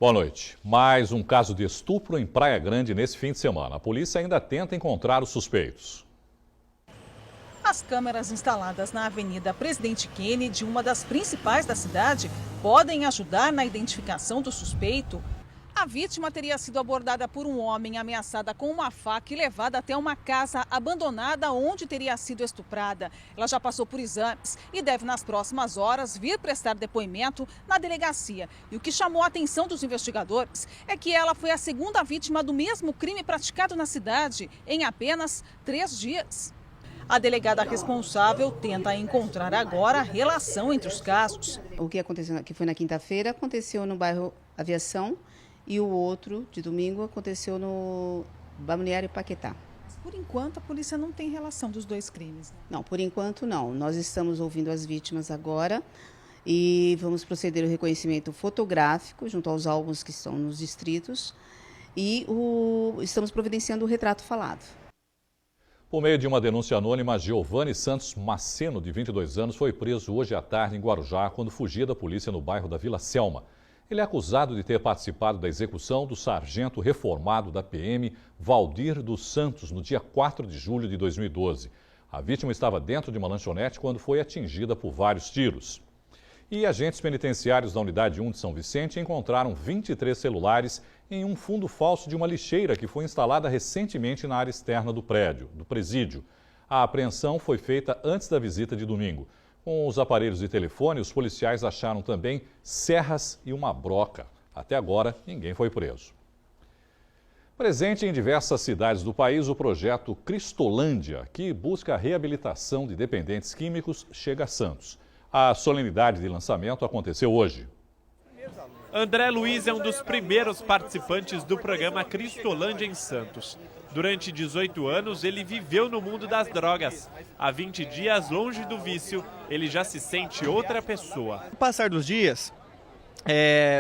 Boa noite. Mais um caso de estupro em Praia Grande nesse fim de semana. A polícia ainda tenta encontrar os suspeitos. As câmeras instaladas na Avenida Presidente Kennedy, uma das principais da cidade, podem ajudar na identificação do suspeito. A vítima teria sido abordada por um homem, ameaçada com uma faca e levada até uma casa abandonada onde teria sido estuprada. Ela já passou por exames e deve, nas próximas horas, vir prestar depoimento na delegacia. E o que chamou a atenção dos investigadores é que ela foi a segunda vítima do mesmo crime praticado na cidade em apenas 3 dias. A delegada responsável tenta encontrar agora a relação entre os casos. O que aconteceu, que foi na quinta-feira, aconteceu no bairro Aviação e o outro, de domingo, aconteceu no Balneário Paquetá. Por enquanto, a polícia não tem relação dos 2 crimes. Não, por enquanto não. Nós estamos ouvindo as vítimas agora e vamos proceder ao reconhecimento fotográfico junto aos álbuns que estão nos distritos e estamos providenciando o retrato falado. Por meio de uma denúncia anônima, Giovanni Santos Maceno, de 22 anos, foi preso hoje à tarde em Guarujá quando fugia da polícia no bairro da Vila Selma. Ele é acusado de ter participado da execução do sargento reformado da PM, Valdir dos Santos, no dia 4 de julho de 2012. A vítima estava dentro de uma lanchonete quando foi atingida por vários tiros. E agentes penitenciários da Unidade 1 de São Vicente encontraram 23 celulares em um fundo falso de uma lixeira que foi instalada recentemente na área externa do prédio, do presídio. A apreensão foi feita antes da visita de domingo. Com os aparelhos de telefone, os policiais acharam também serras e uma broca. Até agora, ninguém foi preso. Presente em diversas cidades do país, o projeto Cristolândia, que busca a reabilitação de dependentes químicos, chega a Santos. A solenidade de lançamento aconteceu hoje. André Luiz é um dos primeiros participantes do programa Cristolândia em Santos. Durante 18 anos, ele viveu no mundo das drogas. Há 20 dias, longe do vício, ele já se sente outra pessoa. Com o passar dos dias,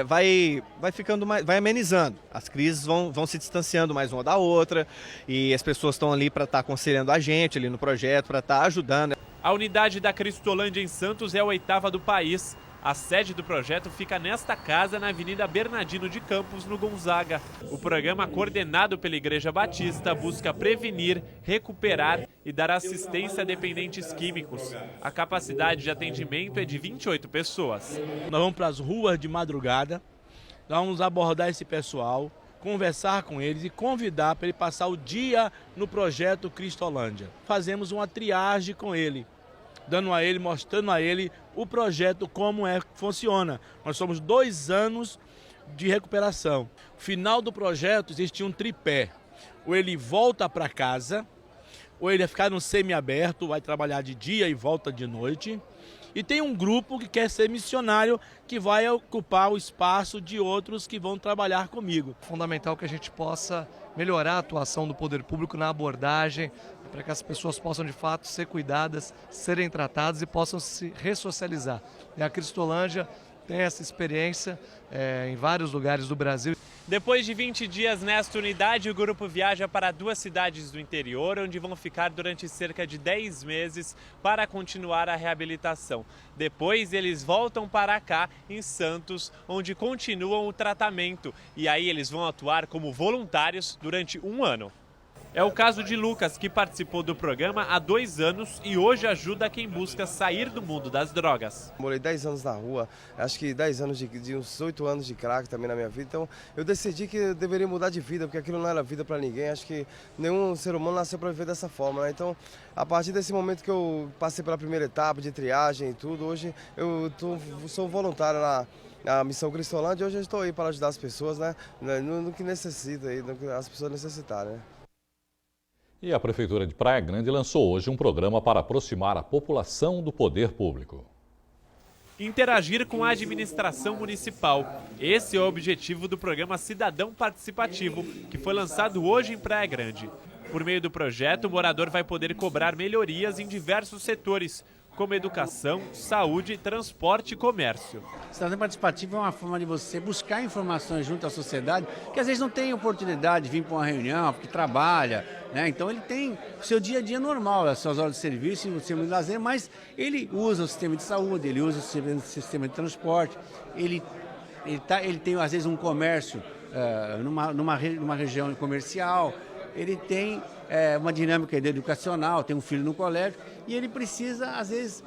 vai ficando mais, vai amenizando. As crises vão se distanciando mais uma da outra e as pessoas estão ali para estar aconselhando a gente ali no projeto, para estar ajudando. A unidade da Cristolândia em Santos é a 8ª do país. A sede do projeto fica nesta casa, na Avenida Bernardino de Campos, no Gonzaga. O programa, coordenado pela Igreja Batista, busca prevenir, recuperar e dar assistência a dependentes químicos. A capacidade de atendimento é de 28 pessoas. Nós vamos para as ruas de madrugada, nós vamos abordar esse pessoal, conversar com eles e convidar para ele passar o dia no projeto Cristolândia. Fazemos uma triagem com ele, dando a ele, mostrando a ele o projeto, como é que funciona. Nós somos 2 anos de recuperação. No final do projeto existe um tripé. Ou ele volta para casa, ou ele vai ficar no semiaberto, vai trabalhar de dia e volta de noite. E tem um grupo que quer ser missionário, que vai ocupar o espaço de outros que vão trabalhar comigo. É fundamental que a gente possa melhorar a atuação do poder público na abordagem, para que as pessoas possam de fato ser cuidadas, serem tratadas e possam se ressocializar. E a Cristolândia tem essa experiência em vários lugares do Brasil. Depois de 20 dias nesta unidade, o grupo viaja para 2 cidades do interior, onde vão ficar durante cerca de 10 meses para continuar a reabilitação. Depois eles voltam para cá, em Santos, onde continuam o tratamento. E aí eles vão atuar como voluntários durante 1 ano. É o caso de Lucas, que participou do programa há 2 anos e hoje ajuda quem busca sair do mundo das drogas. Morei 10 anos na rua, acho que 10 anos de uns 8 anos de crack também na minha vida, então eu decidi que eu deveria mudar de vida, porque aquilo não era vida para ninguém, acho que nenhum ser humano nasceu para viver dessa forma, né? Então, a partir desse momento que eu passei pela primeira etapa de triagem e tudo, hoje eu sou voluntário na Missão Cristolândia e hoje eu estou aí para ajudar as pessoas, né? No que necessita, aí, no que as pessoas necessitarem, né? E a Prefeitura de Praia Grande lançou hoje um programa para aproximar a população do poder público. Interagir com a administração municipal. Esse é o objetivo do programa Cidadão Participativo, que foi lançado hoje em Praia Grande. Por meio do projeto, o morador vai poder cobrar melhorias em diversos setores, como educação, saúde, transporte e comércio. Cidadão participativo é uma forma de você buscar informações junto à sociedade, que às vezes não tem oportunidade de vir para uma reunião, porque trabalha, né? Então ele tem o seu dia a dia normal, as suas horas de serviço, o sistema de lazer, mas ele usa o sistema de saúde, ele usa o sistema de transporte, ele ele tem às vezes um comércio numa região comercial, ele tem uma dinâmica educacional, tem um filho no colégio e ele precisa, às vezes,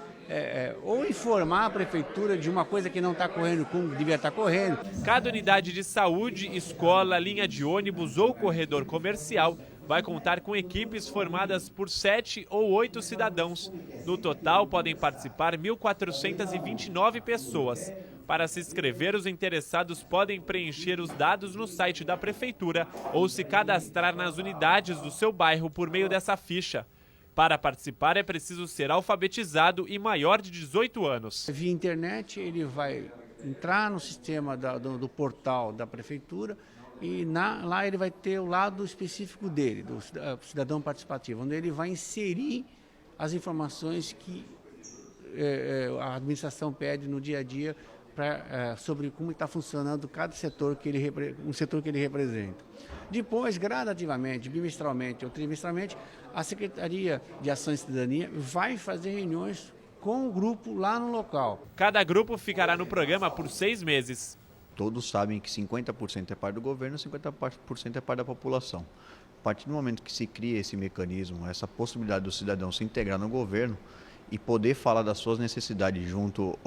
ou informar a prefeitura de uma coisa que não está correndo como devia estar correndo. Cada unidade de saúde, escola, linha de ônibus ou corredor comercial vai contar com equipes formadas por 7 ou 8 cidadãos. No total, podem participar 1.429 pessoas. Para se inscrever, os interessados podem preencher os dados no site da prefeitura ou se cadastrar nas unidades do seu bairro por meio dessa ficha. Para participar, é preciso ser alfabetizado e maior de 18 anos. Via internet, ele vai entrar no sistema do portal da prefeitura e lá ele vai ter o lado específico dele, do cidadão participativo, onde ele vai inserir as informações que a administração pede no dia a dia sobre como está funcionando cada setor um setor que ele representa. Depois, gradativamente, bimestralmente ou trimestralmente, a Secretaria de Ação e Cidadania vai fazer reuniões com o grupo lá no local. Cada grupo ficará no programa por 6 meses. Todos sabem que 50% é parte do governo, 50% é parte da população. A partir do momento que se cria esse mecanismo, essa possibilidade do cidadão se integrar no governo e poder falar das suas necessidades junto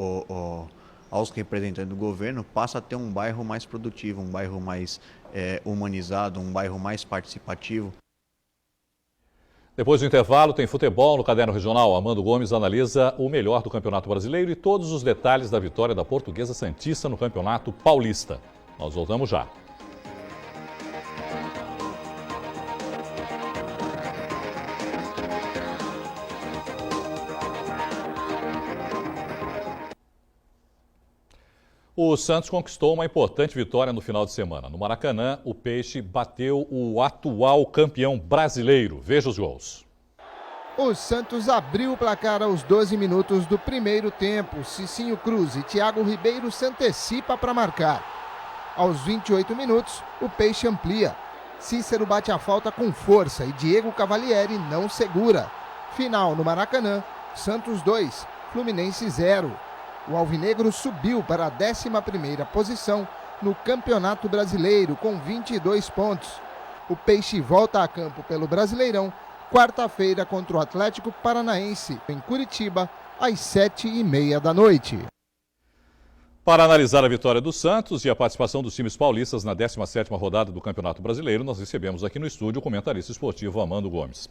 aos representantes do governo, passa a ter um bairro mais produtivo, um bairro mais humanizado, um bairro mais participativo. Depois do intervalo, tem futebol no Caderno Regional. Armando Gomes analisa o melhor do Campeonato Brasileiro e todos os detalhes da vitória da Portuguesa Santista no Campeonato Paulista. Nós voltamos já. O Santos conquistou uma importante vitória no final de semana. No Maracanã, o Peixe bateu o atual campeão brasileiro. Veja os gols. O Santos abriu o placar aos 12 minutos do primeiro tempo. Cicinho Cruz e Thiago Ribeiro se antecipa para marcar. Aos 28 minutos, o Peixe amplia. Cícero bate a falta com força e Diego Cavalieri não segura. Final no Maracanã, Santos 2, Fluminense 0. O alvinegro subiu para a 11ª posição no Campeonato Brasileiro com 22 pontos. O Peixe volta a campo pelo Brasileirão quarta-feira contra o Atlético Paranaense em Curitiba às 7h30 da noite. Para analisar a vitória do Santos e a participação dos times paulistas na 17ª rodada do Campeonato Brasileiro, nós recebemos aqui no estúdio o comentarista esportivo Armando Gomes.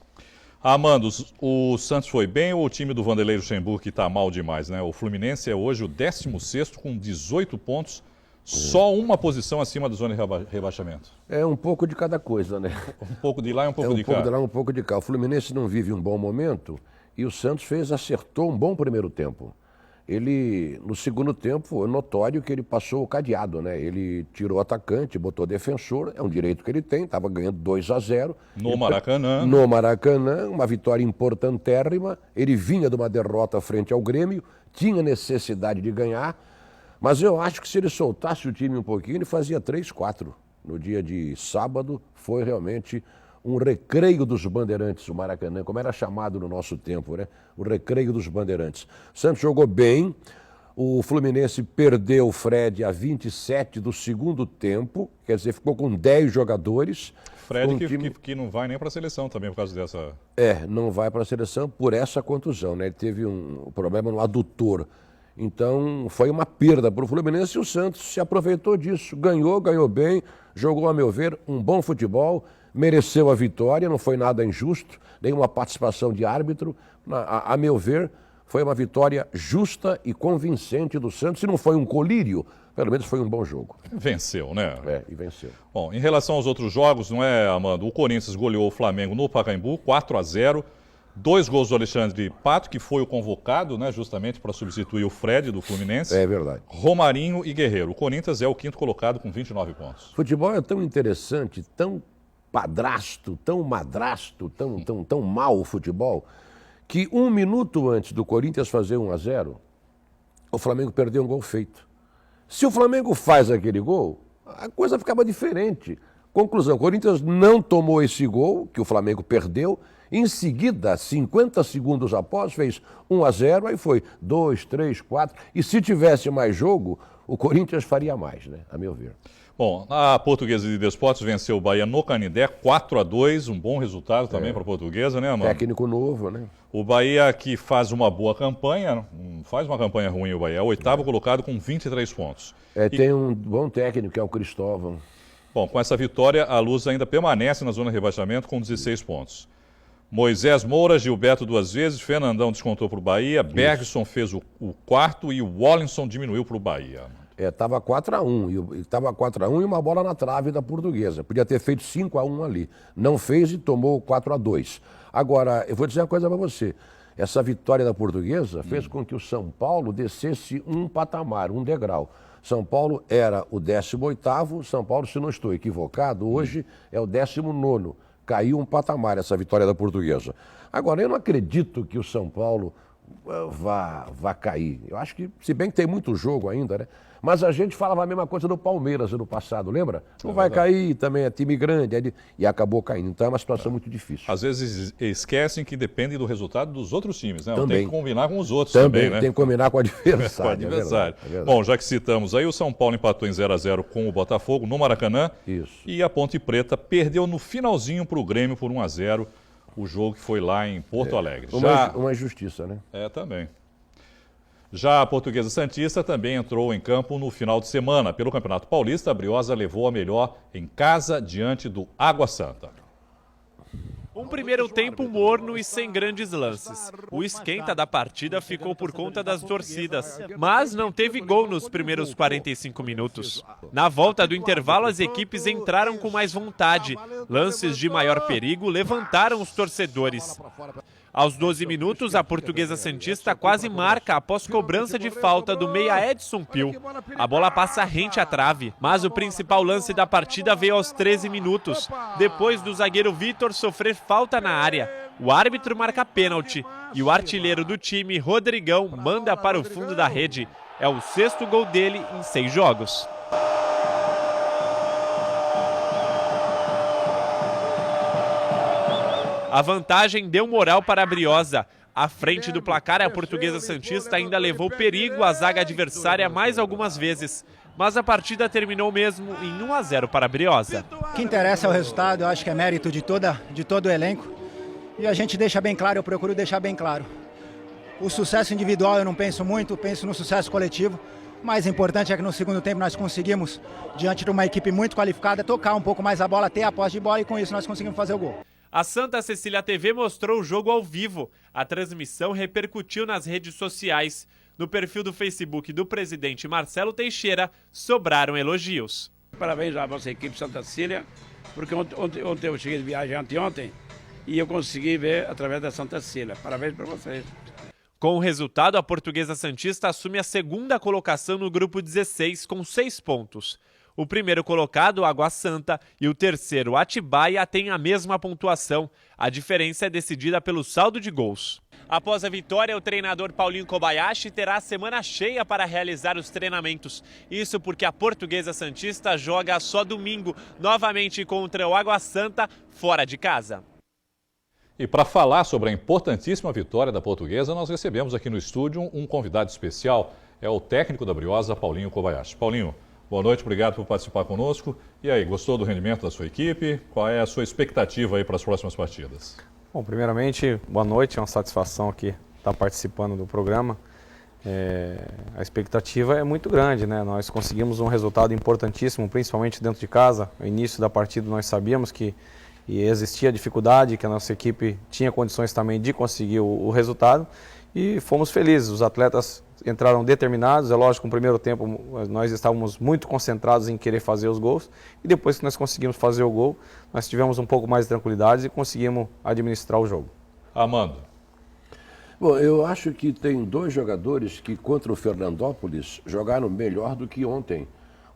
Armando, o Santos foi bem ou o time do Vanderlei Luxemburgo que está mal demais, né? O Fluminense é hoje o 16º com 18 pontos, só uma posição acima da zona de rebaixamento. É um pouco de cada coisa, né? Um pouco de lá e um pouco de cá. Um pouco de lá, um pouco de cá. O Fluminense não vive um bom momento e o Santos acertou um bom primeiro tempo. Ele, no segundo tempo, foi notório que ele passou o cadeado, né? Ele tirou o atacante, botou defensor, é um direito que ele tem, estava ganhando 2-0. No Maracanã. No Maracanã, uma vitória importantérrima. Ele vinha de uma derrota frente ao Grêmio, tinha necessidade de ganhar, mas eu acho que se ele soltasse o time um pouquinho, ele fazia 3-4. No dia de sábado, foi realmente um recreio dos bandeirantes, o Maracanã, como era chamado no nosso tempo, né? O recreio dos bandeirantes. O Santos jogou bem, o Fluminense perdeu o Fred a 27 do segundo tempo, quer dizer, ficou com 10 jogadores. Fred que não vai nem para a seleção também por causa dessa... não vai para a seleção por essa contusão, né? Ele teve um problema no adutor. Então, foi uma perda para o Fluminense e o Santos se aproveitou disso. Ganhou bem, jogou, a meu ver, um bom futebol, mereceu a vitória, não foi nada injusto, nenhuma participação de árbitro. A meu ver, foi uma vitória justa e convincente do Santos. Se não foi um colírio, pelo menos foi um bom jogo. Venceu, né? E venceu. Bom, em relação aos outros jogos, não é, Armando? O Corinthians goleou o Flamengo no Pacaembu, 4-0. 2 gols do Alexandre Pato, que foi o convocado, né, justamente para substituir o Fred do Fluminense. É verdade. Romarinho e Guerreiro. O Corinthians é o 5º colocado com 29 pontos. Futebol é tão interessante, tão padrasto, tão madrasto, tão mal o futebol, que 1 minuto antes do Corinthians fazer 1-0, o Flamengo perdeu um gol feito. Se o Flamengo faz aquele gol, a coisa ficava diferente. Conclusão, o Corinthians não tomou esse gol, que o Flamengo perdeu. Em seguida, 50 segundos após, fez 1-0, aí foi 2, 3, 4. E se tivesse mais jogo, O Corinthians faria mais, né? A meu ver. Bom, a Portuguesa de Desportos venceu o Bahia no Canindé, 4-2, um bom resultado também para a Portuguesa, né, mano? Técnico novo, né? O Bahia que faz uma boa campanha, não faz uma campanha ruim o Bahia, é o oitavo colocado com 23 pontos. Tem um bom técnico, que é o Cristóvão. Bom, com essa vitória, a Luz ainda permanece na zona de rebaixamento com 16 pontos. Moisés Moura, Gilberto 2 vezes, Fernandão descontou para o Bahia, Bergson fez o quarto e o Wallinson diminuiu para o Bahia. Estava 4-1, estava 4-1 e uma bola na trave da Portuguesa. Podia ter feito 5-1 ali. Não fez e tomou 4-2. Agora, eu vou dizer uma coisa para você. Essa vitória da Portuguesa fez com que o São Paulo descesse um patamar, um degrau. São Paulo era o 18º, São Paulo, se não estou equivocado, hoje é o 19º. Caiu um patamar essa vitória da Portuguesa. Agora, eu não acredito que o São Paulo vá cair. Eu acho que, se bem que tem muito jogo ainda, né? Mas a gente falava a mesma coisa do Palmeiras ano passado, lembra? Não vai cair, também é time grande, e acabou caindo. Então é uma situação muito difícil. Às vezes esquecem que depende do resultado dos outros times, né? Também. Tem que combinar com os outros também, né? Tem que combinar com o adversário. Com o adversário. É verdade. Bom, já que citamos aí, o São Paulo empatou em 0-0 com o Botafogo no Maracanã. Isso. E a Ponte Preta perdeu no finalzinho para o Grêmio por 1-0, o jogo que foi lá em Porto Alegre. Uma injustiça, né? Também. Já a Portuguesa Santista também entrou em campo no final de semana. Pelo Campeonato Paulista, a Briosa levou a melhor em casa diante do Água Santa. Um primeiro tempo morno e sem grandes lances. O esquenta da partida ficou por conta das torcidas, mas não teve gol nos primeiros 45 minutos. Na volta do intervalo, as equipes entraram com mais vontade. Lances de maior perigo levantaram os torcedores. Aos 12 minutos, a Portuguesa Santista quase marca após cobrança de falta do meia Edson Pio. A bola passa rente à trave, mas o principal lance da partida veio aos 13 minutos, depois do zagueiro Vitor sofrer falta na área. O árbitro marca pênalti e o artilheiro do time, Rodrigão, manda para o fundo da rede. É o 6º gol dele em 6 jogos. A vantagem deu moral para a Briosa. À frente do placar, a Portuguesa Santista ainda levou perigo à zaga adversária mais algumas vezes. Mas a partida terminou mesmo em 1-0 para a Briosa. O que interessa é o resultado, eu acho que é mérito de todo o elenco. E a gente deixa bem claro, eu procuro deixar bem claro. O sucesso individual eu não penso muito, penso no sucesso coletivo. O mais importante é que no segundo tempo nós conseguimos, diante de uma equipe muito qualificada, tocar um pouco mais a bola, ter a posse de bola e com isso nós conseguimos fazer o gol. A Santa Cecília TV mostrou o jogo ao vivo. A transmissão repercutiu nas redes sociais. No perfil do Facebook do presidente Marcelo Teixeira, sobraram elogios. Parabéns à vossa equipe Santa Cecília, porque ontem eu cheguei de viagem anteontem e eu consegui ver através da Santa Cecília. Parabéns para vocês. Com o resultado, a Portuguesa Santista assume a 2ª colocação no grupo 16 com 6 pontos. O primeiro colocado, Água Santa, e o terceiro, Atibaia, têm a mesma pontuação. A diferença é decidida pelo saldo de gols. Após a vitória, o treinador Paulinho Kobayashi terá a semana cheia para realizar os treinamentos. Isso porque a Portuguesa Santista joga só domingo, novamente contra o Água Santa, fora de casa. E para falar sobre a importantíssima vitória da Portuguesa, nós recebemos aqui no estúdio um convidado especial. É o técnico da Briosa, Paulinho Kobayashi. Paulinho, boa noite, obrigado por participar conosco. E aí, gostou do rendimento da sua equipe? Qual é a sua expectativa aí para as próximas partidas? Bom, primeiramente, boa noite, é uma satisfação aqui estar participando do programa. A expectativa é muito grande, né? Nós conseguimos um resultado importantíssimo, principalmente dentro de casa. No início da partida nós sabíamos que existia dificuldade, que a nossa equipe tinha condições também de conseguir o resultado e fomos felizes. Os atletas entraram determinados, é lógico, no primeiro tempo nós estávamos muito concentrados em querer fazer os gols e depois que nós conseguimos fazer o gol, nós tivemos um pouco mais de tranquilidade e conseguimos administrar o jogo. Amando. Bom, eu acho que tem 2 jogadores que contra o Fernandópolis jogaram melhor do que ontem,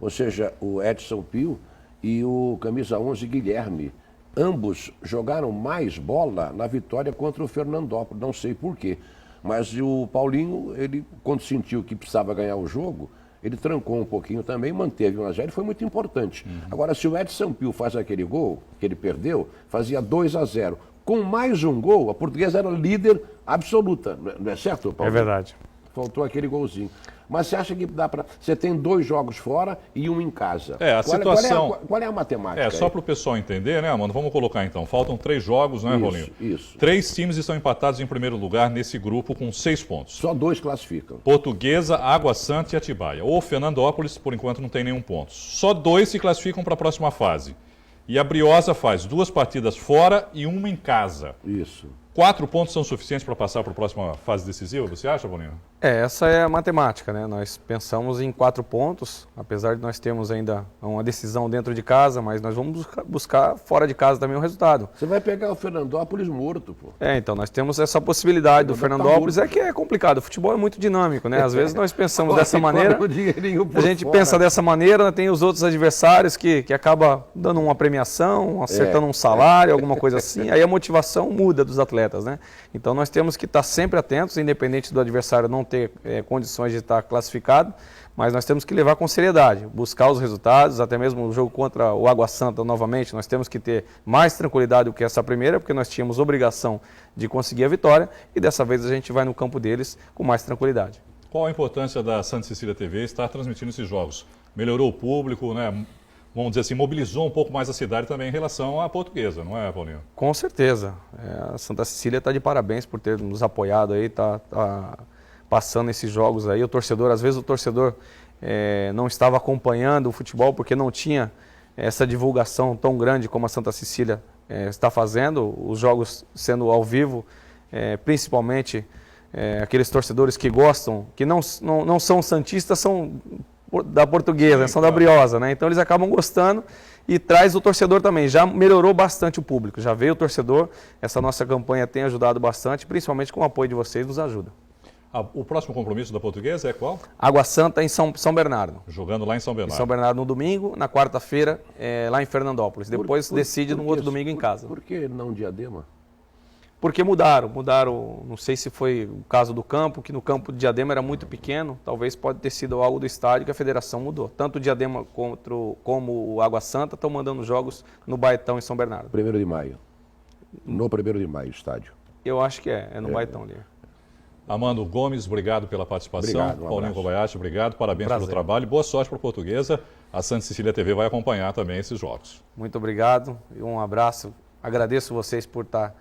ou seja, o Edson Pio e o camisa 11 Guilherme. Ambos jogaram mais bola na vitória contra o Fernandópolis, não sei porquê. Mas o Paulinho, ele, quando sentiu que precisava ganhar o jogo, ele trancou um pouquinho também, manteve 1-0 e foi muito importante. Agora, se o Edson Pio faz aquele gol, que ele perdeu, fazia 2-0. Com mais um gol, a Portuguesa era líder absoluta, não é certo, Paulinho? É verdade. Faltou aquele golzinho. Mas você acha que dá para... Você tem 2 jogos fora e 1 em casa. A situação... Qual é a matemática? Só para o pessoal entender, né, mano? Vamos colocar então. Faltam 3 jogos, né, Rolinho? Isso. 3 times estão empatados em primeiro lugar nesse grupo com 6 pontos. Só 2 classificam. Portuguesa, Água Santa e Atibaia. O Fernandópolis, por enquanto, não tem nenhum ponto. Só 2 se classificam para a próxima fase. E a Briosa faz 2 partidas fora e 1 em casa. Isso. 4 pontos são suficientes para passar para a próxima fase decisiva, você acha, Boninho? Essa é a matemática, né? Nós pensamos em 4 pontos, apesar de nós termos ainda uma decisão dentro de casa, mas nós vamos buscar fora de casa também o resultado. Você vai pegar o Fernandópolis morto, pô. Então nós temos essa possibilidade do Fernandópolis, que é complicado. O futebol é muito dinâmico, né? Às vezes nós pensamos dessa maneira, a gente pensa dessa maneira, tem os outros adversários que acaba dando uma premiação, acertando um salário, alguma coisa assim, aí a motivação muda dos atletas, né? Então nós temos que estar sempre atentos, independente do adversário não ter condições de estar classificado, mas nós temos que levar com seriedade, buscar os resultados, até mesmo o jogo contra o Água Santa novamente, nós temos que ter mais tranquilidade do que essa primeira, porque nós tínhamos obrigação de conseguir a vitória e dessa vez a gente vai no campo deles com mais tranquilidade. Qual a importância da Santa Cecília TV estar transmitindo esses jogos? Melhorou o público, né? Vamos dizer assim, mobilizou um pouco mais a cidade também em relação à Portuguesa, não é, Paulinho? Com certeza. A Santa Cecília está de parabéns por ter nos apoiado aí, tá passando esses jogos aí. O torcedor, às vezes o torcedor não estava acompanhando o futebol porque não tinha essa divulgação tão grande como a Santa Cecília está fazendo, os jogos sendo ao vivo, principalmente aqueles torcedores que gostam, que não são santistas, são da Portuguesa, são da Briosa, né? Então eles acabam gostando e traz o torcedor também. Já melhorou bastante o público, já veio o torcedor, essa nossa campanha tem ajudado bastante, principalmente com o apoio de vocês, nos ajuda. O próximo compromisso da Portuguesa é qual? Água Santa em São Bernardo. Jogando lá em São Bernardo. Em São Bernardo no domingo, na quarta-feira lá em Fernandópolis. Depois decide no outro domingo em casa. Por que não Diadema? Porque mudaram, não sei se foi o caso do campo, que no campo de Diadema era muito pequeno, talvez pode ter sido algo do estádio que a federação mudou. Tanto o Diadema como o Água Santa estão mandando jogos no Baetão em São Bernardo. 1º de maio. No 1º de maio, estádio. Eu acho que é no Baetão ali. Amando Gomes, obrigado pela participação. Obrigado, Paulinho Kobayashi, obrigado, parabéns pelo trabalho. Boa sorte para a Portuguesa. A Santa Cecília TV vai acompanhar também esses jogos. Muito obrigado e um abraço. Agradeço vocês por estar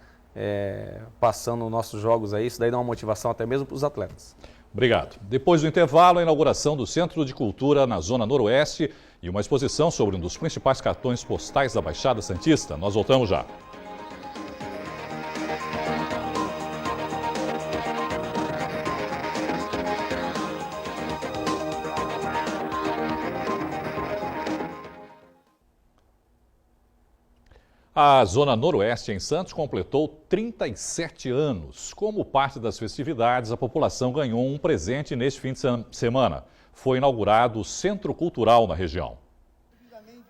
passando os nossos jogos aí, isso daí dá uma motivação até mesmo para os atletas. Obrigado. Depois do intervalo, a inauguração do Centro de Cultura na Zona Noroeste e uma exposição sobre um dos principais cartões postais da Baixada Santista. Nós voltamos já. A Zona Noroeste em Santos completou 37 anos. Como parte das festividades, a população ganhou um presente neste fim de semana. Foi inaugurado o Centro Cultural na região.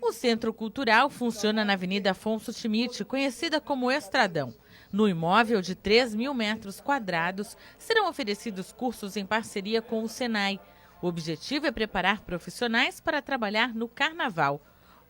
O Centro Cultural funciona na Avenida Afonso Schmidt, conhecida como Estradão. No imóvel de 3.000 metros quadrados, serão oferecidos cursos em parceria com o Senai. O objetivo é preparar profissionais para trabalhar no carnaval.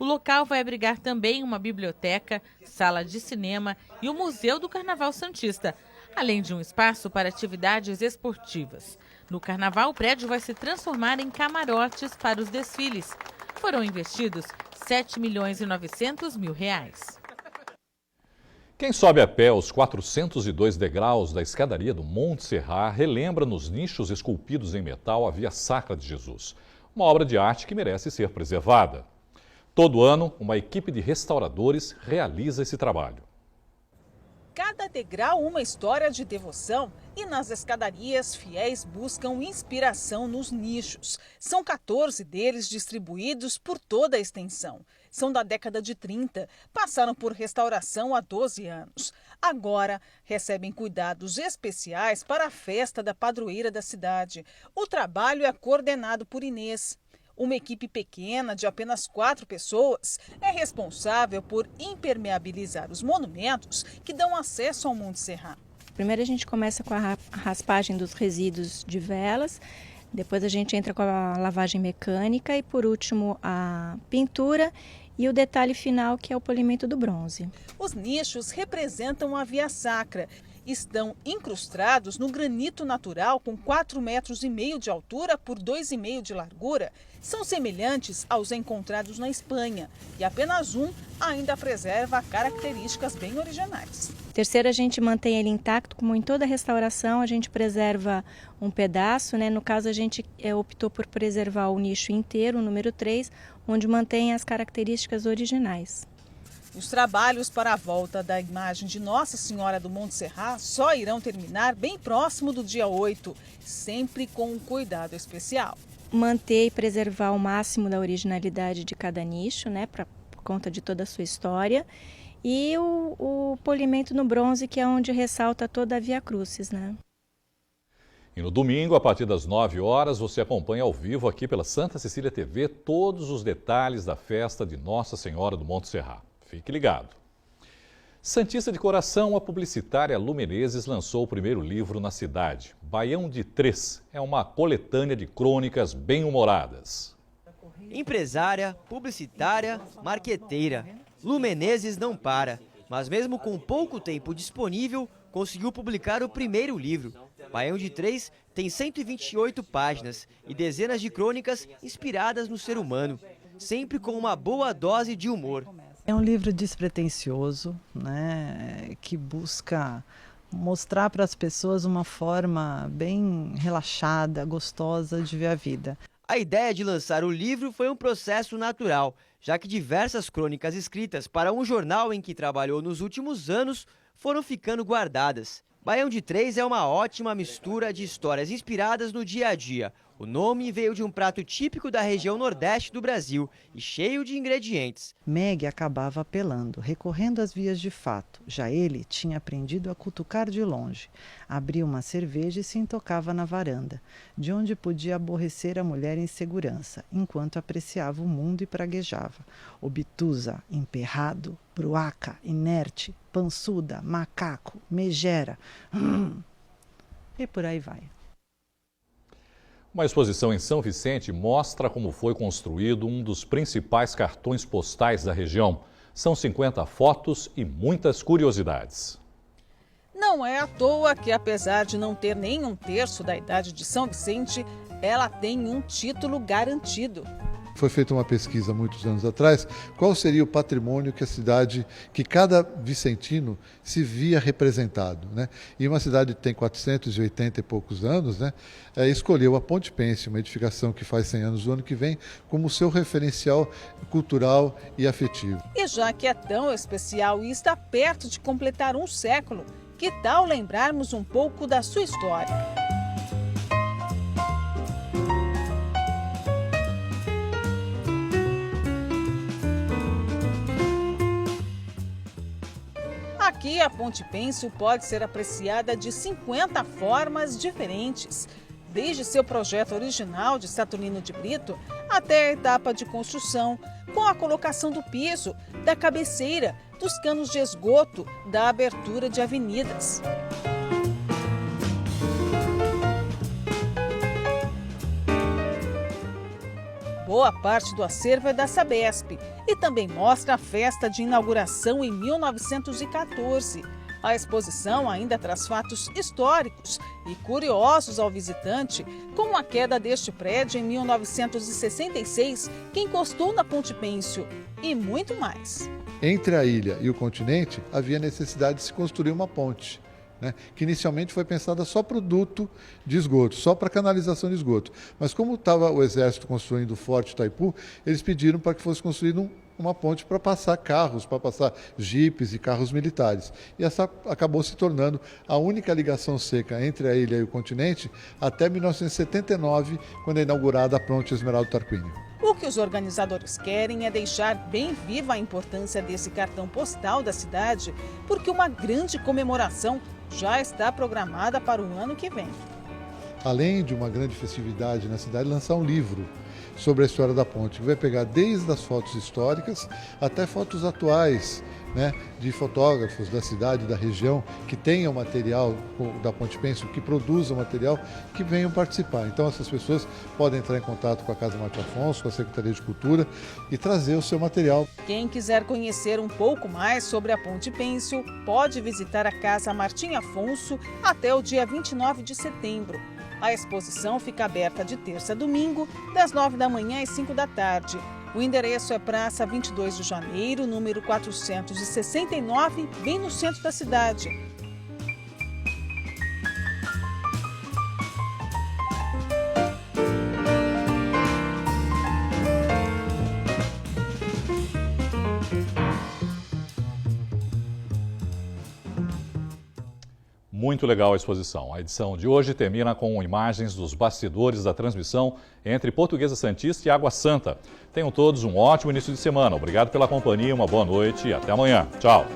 O local vai abrigar também uma biblioteca, sala de cinema e o Museu do Carnaval Santista, além de um espaço para atividades esportivas. No carnaval, o prédio vai se transformar em camarotes para os desfiles. Foram investidos R$ 7.900.000. Quem sobe a pé os 402 degraus da escadaria do Monte Serra relembra nos nichos esculpidos em metal a Via Sacra de Jesus. Uma obra de arte que merece ser preservada. Todo ano, uma equipe de restauradores realiza esse trabalho. Cada degrau uma história de devoção e nas escadarias fiéis buscam inspiração nos nichos. São 14 deles distribuídos por toda a extensão. São da década de 30, passaram por restauração há 12 anos. Agora recebem cuidados especiais para a festa da padroeira da cidade. O trabalho é coordenado por Inês. Uma equipe pequena, de apenas 4 pessoas, é responsável por impermeabilizar os monumentos que dão acesso ao Monte Serra. Primeiro a gente começa com a raspagem dos resíduos de velas, depois a gente entra com a lavagem mecânica e, por último, a pintura e o detalhe final, que é o polimento do bronze. Os nichos representam a Via Sacra estão incrustados no granito natural com 4,5 metros de altura por 2,5 de largura. São semelhantes aos encontrados na Espanha e apenas um ainda preserva características bem originais. Terceiro, a gente mantém ele intacto, como em toda restauração, a gente preserva um pedaço, né? No caso, a gente optou por preservar o nicho inteiro, o número 3, onde mantém as características originais. Os trabalhos para a volta da imagem de Nossa Senhora do Monte Serrat só irão terminar bem próximo do dia 8, sempre com um cuidado especial. Manter e preservar o máximo da originalidade de cada nicho, né? Por conta de toda a sua história. E o polimento no bronze, que é onde ressalta toda a Via Crucis, né? E no domingo, a partir das 9 horas, você acompanha ao vivo aqui pela Santa Cecília TV todos os detalhes da festa de Nossa Senhora do Monte Serrat. Fique ligado. Santista de coração, a publicitária Lu Menezes lançou o primeiro livro na cidade. Baião de Três é uma coletânea de crônicas bem-humoradas. Empresária, publicitária, marqueteira. Lu Menezes não para, mas mesmo com pouco tempo disponível, conseguiu publicar o primeiro livro. Baião de Três tem 128 páginas e dezenas de crônicas inspiradas no ser humano, sempre com uma boa dose de humor. É um livro despretensioso, né, que busca mostrar para as pessoas uma forma bem relaxada, gostosa de ver a vida. A ideia de lançar o livro foi um processo natural, já que diversas crônicas escritas para um jornal em que trabalhou nos últimos anos foram ficando guardadas. Baião de Três é uma ótima mistura de histórias inspiradas no dia a dia. O nome veio de um prato típico da região nordeste do Brasil e cheio de ingredientes. Meg acabava apelando, recorrendo às vias de fato. Já ele tinha aprendido a cutucar de longe. Abria uma cerveja e se intocava na varanda, de onde podia aborrecer a mulher em segurança, enquanto apreciava o mundo e praguejava. Obtusa, emperrado, bruaca, inerte, pançuda, macaco, megera. E por aí vai. Uma exposição em São Vicente mostra como foi construído um dos principais cartões postais da região. São 50 fotos e muitas curiosidades. Não é à toa que, apesar de não ter nem um terço da idade de São Vicente, ela tem um título garantido. Foi feita uma pesquisa há muitos anos atrás, qual seria o patrimônio que a cidade, que cada vicentino se via representado, né? E uma cidade que tem 480 e poucos anos, né, escolheu a Ponte Pense, uma edificação que faz 100 anos o ano que vem, como seu referencial cultural e afetivo. E já que é tão especial e está perto de completar um século, que tal lembrarmos um pouco da sua história? Aqui, a Ponte Pêncil pode ser apreciada de 50 formas diferentes, desde seu projeto original de Saturnino de Brito até a etapa de construção, com a colocação do piso, da cabeceira, dos canos de esgoto, da abertura de avenidas. Boa parte do acervo é da Sabesp e também mostra a festa de inauguração em 1914. A exposição ainda traz fatos históricos e curiosos ao visitante, como a queda deste prédio em 1966, que encostou na Ponte Pêncil, e muito mais. Entre a ilha e o continente, havia necessidade de se construir uma ponte, né, que inicialmente foi pensada só para o duto de esgoto, só para canalização de esgoto. Mas como estava o exército construindo o Forte Itaipu, eles pediram para que fosse construída uma ponte para passar carros, para passar jipes e carros militares. E essa acabou se tornando a única ligação seca entre a ilha e o continente até 1979, quando é inaugurada a Ponte Esmeralda Tarquínio. O que os organizadores querem é deixar bem viva a importância desse cartão postal da cidade, porque uma grande comemoração já está programada para o ano que vem. além de uma grande festividade na cidade, lançar um livro sobre a história da ponte, que vai pegar desde as fotos históricas até fotos atuais, né, de fotógrafos da cidade, da região, que tenham material da Ponte Pênsil, que produzam material, que venham participar. Então essas pessoas podem entrar em contato com a Casa Martim Afonso, com a Secretaria de Cultura e trazer o seu material. Quem quiser conhecer um pouco mais sobre a Ponte Pênsil, pode visitar a Casa Martim Afonso até o dia 29 de setembro. A exposição fica aberta de terça a domingo, das 9 da manhã às 5 da tarde. O endereço é Praça 22 de Janeiro, número 469, bem no centro da cidade. Muito legal a exposição. A edição de hoje termina com imagens dos bastidores da transmissão entre Portuguesa Santista e Água Santa. Tenham todos um ótimo início de semana. Obrigado pela companhia, uma boa noite e até amanhã. Tchau.